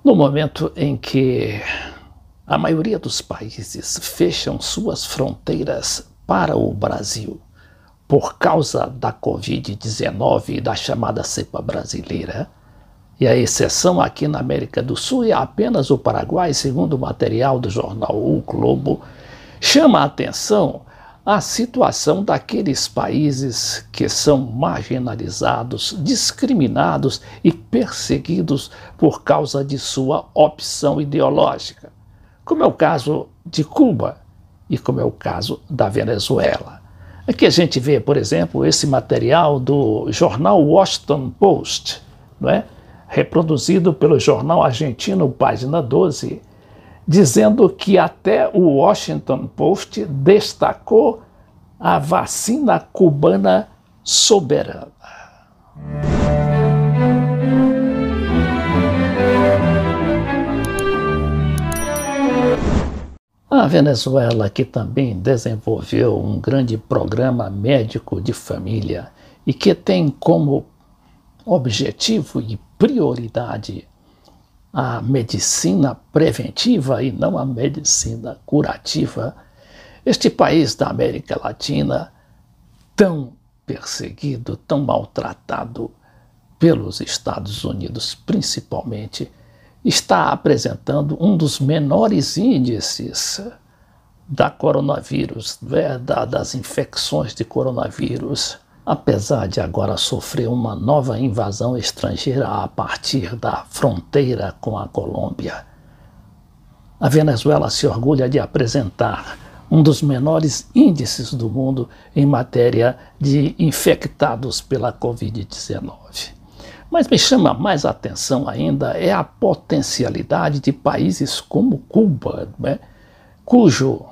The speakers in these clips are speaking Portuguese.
No momento em que a maioria dos países fecham suas fronteiras para o Brasil por causa da Covid-19 e da chamada cepa brasileira, e a exceção aqui na América do Sul é apenas o Paraguai, segundo o material do jornal O Globo, chama a atenção a situação daqueles países que são marginalizados, discriminados e perseguidos por causa de sua opção ideológica, como é o caso de Cuba e como é o caso da Venezuela. Aqui a gente vê, por exemplo, esse material do jornal Washington Post, não é? Reproduzido pelo jornal argentino Página 12, dizendo que até o Washington Post destacou a vacina cubana soberana. A Venezuela, que também desenvolveu um grande programa médico de família e que tem como objetivo e prioridade a medicina preventiva e não a medicina curativa, este país da América Latina, tão perseguido, tão maltratado pelos Estados Unidos principalmente, está apresentando um dos menores índices da coronavírus, das infecções de coronavírus, apesar de agora sofrer uma nova invasão estrangeira a partir da fronteira com a Colômbia. A Venezuela se orgulha de apresentar um dos menores índices do mundo em matéria de infectados pela Covid-19. Mas me chama mais a atenção ainda é a potencialidade de países como Cuba, né, cujo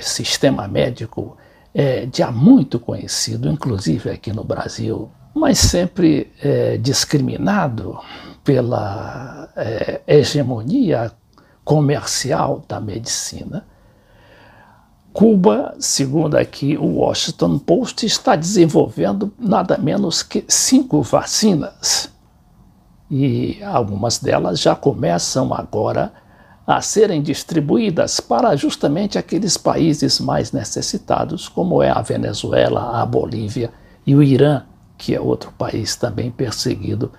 sistema médico é já muito conhecido, inclusive aqui no Brasil, mas sempre discriminado pela hegemonia comercial da medicina. Cuba, segundo aqui o Washington Post, está desenvolvendo nada menos que 5 vacinas. E algumas delas já começam agora a serem distribuídas para justamente aqueles países mais necessitados, como é a Venezuela, a Bolívia e o Irã, que é outro país também perseguido,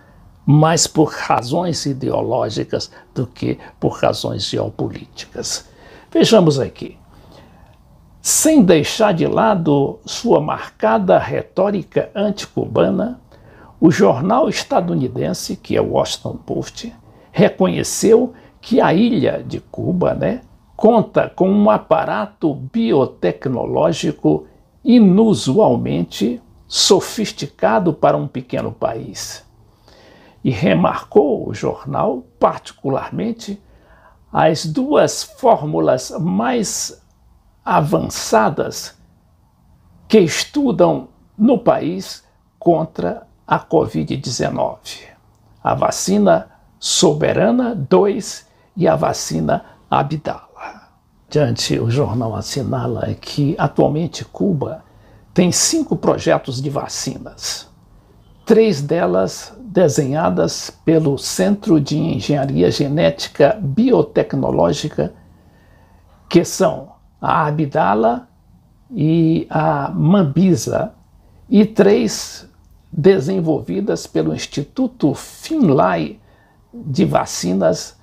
mais por razões ideológicas do que por razões geopolíticas. Vejamos aqui. Sem deixar de lado sua marcada retórica anticubana, o jornal estadunidense, que é o Washington Post, reconheceu que a ilha de Cuba, conta com um aparato biotecnológico inusualmente sofisticado para um pequeno país. E remarcou o jornal, particularmente, as 2 fórmulas mais avançadas que estudam no país contra a Covid-19. A vacina Soberana 2 e a vacina Abdala. Diante, o jornal assinala que atualmente Cuba tem 5 projetos de vacinas, 3 delas desenhadas pelo Centro de Engenharia Genética Biotecnológica, que são a Abdala e a Mambisa, e 3 desenvolvidas pelo Instituto Finlay de Vacinas,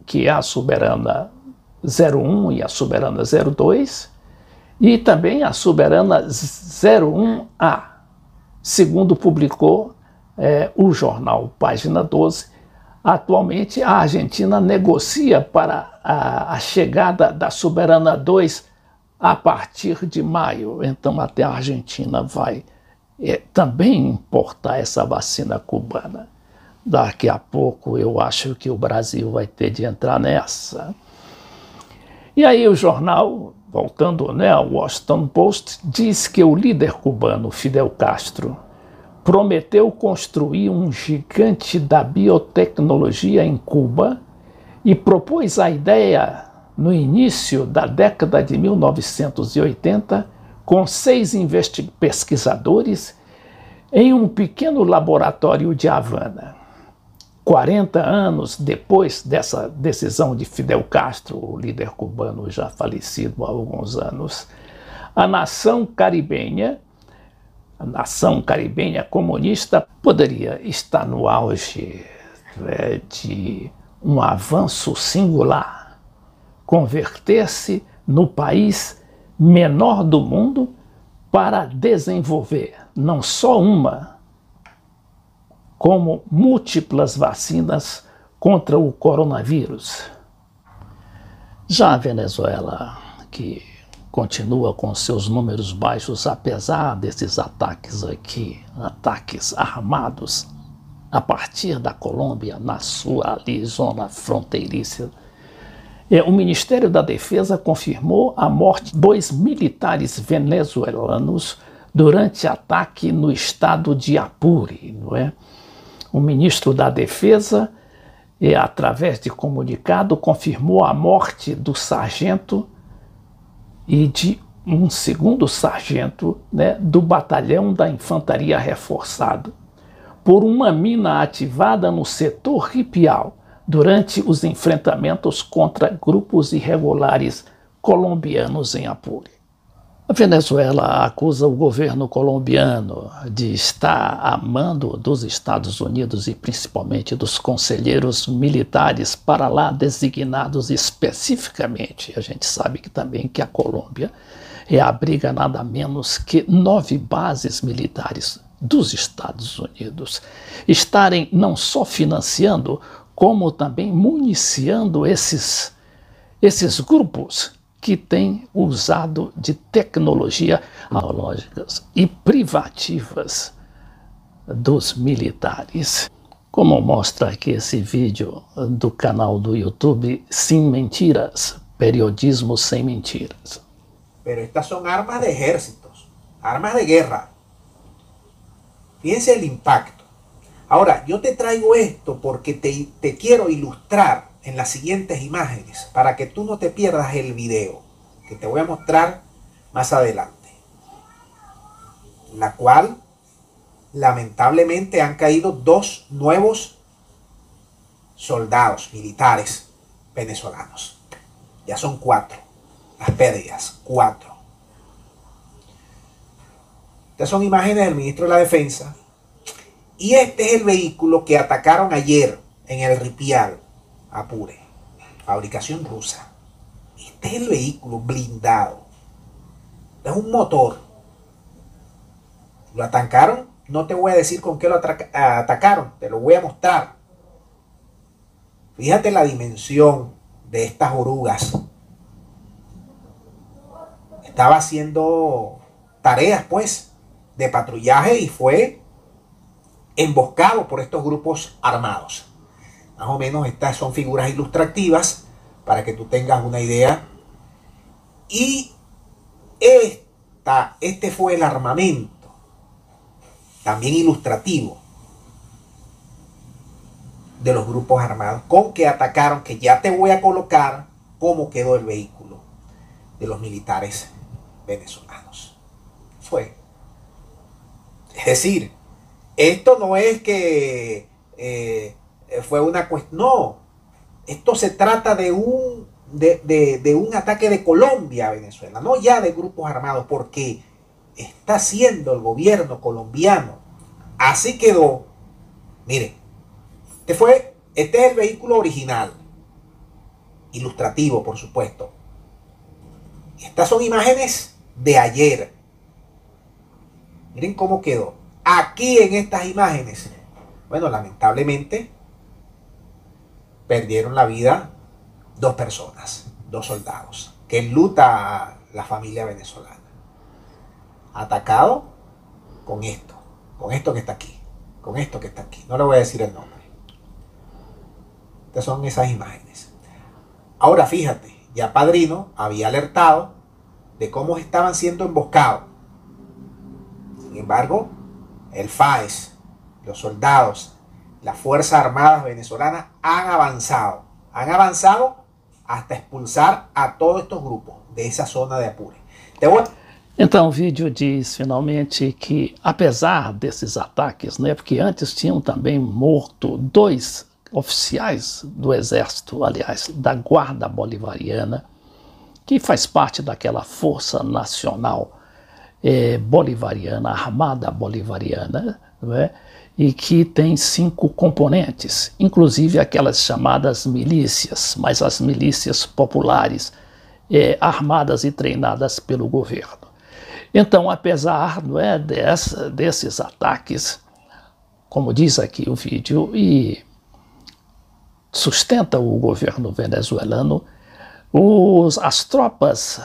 que é a Soberana 01 e a Soberana 02, e também a Soberana 01A, segundo publicou o jornal Página 12. Atualmente, a Argentina negocia para a chegada da Soberana 2 a partir de maio. Então, até a Argentina vai também importar essa vacina cubana. Daqui a pouco, eu acho que o Brasil vai ter de entrar nessa. E aí o jornal, voltando ao Washington Post, diz que o líder cubano, Fidel Castro, prometeu construir um gigante da biotecnologia em Cuba e propôs a ideia no início da década de 1980 com 6 pesquisadores em um pequeno laboratório de Havana. 40 anos depois dessa decisão de Fidel Castro, o líder cubano já falecido há alguns anos, a nação caribenha comunista poderia estar no auge de um avanço singular, converter-se no país menor do mundo para desenvolver não só uma, como múltiplas vacinas contra o coronavírus. Já a Venezuela, que continua com seus números baixos, apesar desses ataques aqui, ataques armados, a partir da Colômbia, na sua ali, zona fronteiriça, o Ministério da Defesa confirmou a morte de 2 militares venezuelanos durante ataque no estado de Apure, não é? O ministro da Defesa, através de comunicado, confirmou a morte do sargento e de um segundo sargento, né, do batalhão da Infantaria Reforçado, por uma mina ativada no setor Ripial durante os enfrentamentos contra grupos irregulares colombianos em Apure. A Venezuela acusa o governo colombiano de estar a mando dos Estados Unidos e principalmente dos conselheiros militares para lá designados especificamente. A gente sabe que também que a Colômbia abriga nada menos que 9 bases militares dos Estados Unidos, estarem não só financiando, como também municiando esses grupos que têm usado de tecnologia analógicas e privativas dos militares. Como mostra aqui esse vídeo do canal do YouTube Sin Mentiras, Periodismo Sem Mentiras. Pero estas son armas de ejércitos, armas de guerra. Fíjense el impacto. Ahora, yo te traigo esto porque te quiero ilustrar en las siguientes imágenes para que tú no te pierdas el video que te voy a mostrar más adelante, la cual lamentablemente han caído 2 nuevos soldados militares venezolanos. Ya son 4 las pérdidas, 4. Estas son imágenes del ministro de la Defensa. Y este es el vehículo que atacaron ayer en el Ripial, Apure, fabricación rusa. Este es el vehículo blindado. Es un motor. Lo atacaron. No te voy a decir con qué lo atacaron. Te lo voy a mostrar. Fíjate la dimensión de estas orugas. Estaba haciendo tareas, pues, de patrullaje y fue emboscado por estos grupos armados. Más o menos estas son figuras ilustrativas para que tú tengas una idea. Y este fue el armamento, también ilustrativo, de los grupos armados con que atacaron, que ya te voy a colocar cómo quedó el vehículo de los militares venezolanos. Es decir, esto no es que fue una cuestión, no, esto se trata de un ataque de Colombia a Venezuela, no ya de grupos armados, porque está haciendo el gobierno colombiano. Así quedó. Mire, este es el vehículo original, ilustrativo, por supuesto. Estas son imágenes de ayer. Miren cómo quedó. Aquí en estas imágenes, bueno, lamentablemente perdieron la vida 2 personas, 2 soldados, que enluta a la familia venezolana. Atacado con esto que está aquí, con esto que está aquí. No le voy a decir el nombre. Estas son esas imágenes. Ahora fíjate, ya Padrino había alertado de cómo estaban siendo emboscados. Sin embargo, el FAES, los soldados, las Fuerzas Armadas venezolanas han avanzado hasta expulsar a todos estos grupos de essa zona de Apure. Então o vídeo diz finalmente que, apesar desses ataques, né, porque antes tinham também morto 2 oficiais do Exército, aliás, da Guarda Bolivariana, que faz parte daquela Força Nacional Bolivariana, Armada Bolivariana, não é? E que tem 5 componentes, inclusive aquelas chamadas milícias, mas as milícias populares, armadas e treinadas pelo governo. Então, apesar, não é, desses ataques, como diz aqui o vídeo, e sustenta o governo venezuelano, as tropas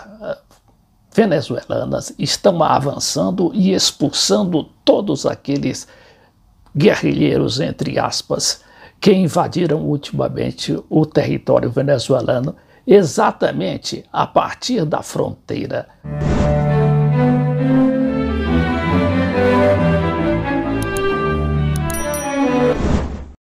venezuelanas estão avançando e expulsando todos aqueles guerrilheiros, entre aspas, que invadiram ultimamente o território venezuelano, exatamente a partir da fronteira